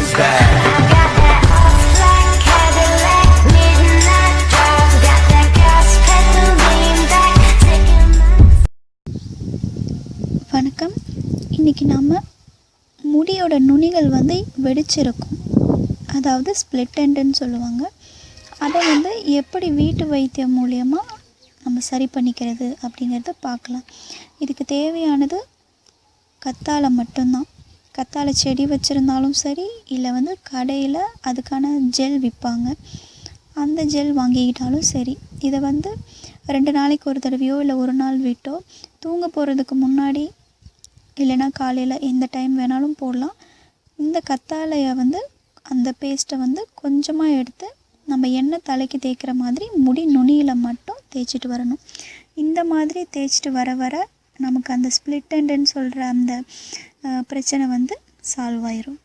is bad. வணக்கம். இன்றைக்கி நாம் முடியோட நுனிகள் வந்து வெடிச்சிருக்கும், அதாவது ஸ்பில்டெண்ட்னு சொல்லுவாங்க. அதை வந்து எப்படி வீட்டு வைத்தியம் மூலியமாக நம்ம சரி பண்ணிக்கிறது அப்படிங்கிறத பார்க்கலாம். இதுக்கு தேவையானது கத்தாழை மட்டும்தான். கத்தாழை செடி வச்சுருந்தாலும் சரி, இல்லை வந்து கடையில் அதுக்கான ஜெல் விற்பாங்க, அந்த ஜெல் வாங்கிக்கிட்டாலும் சரி. இதை வந்து 2 நாளைக்கு ஒரு தடவையோ இல்லை ஒரு நாள் விட்டோ தூங்க போகிறதுக்கு முன்னாடி இல்லைனா காலையில் எந்த டைம் வேணாலும் போடலாம். இந்த கத்தாழையை வந்து அந்த பேஸ்ட்டை வந்து கொஞ்சமாக எடுத்து நம்ம எண்ணெய் தலைக்கு தேய்க்கிற மாதிரி முடி நுனியில் மட்டும் தேய்ச்சிட்டு வரணும். இந்த மாதிரி தேய்ச்சிட்டு வர வர நமக்கு அந்த ஸ்பில்டெண்ட்னு சொல்கிற அந்த பிரச்சனை வந்து சால்வ் ஆயிரும்.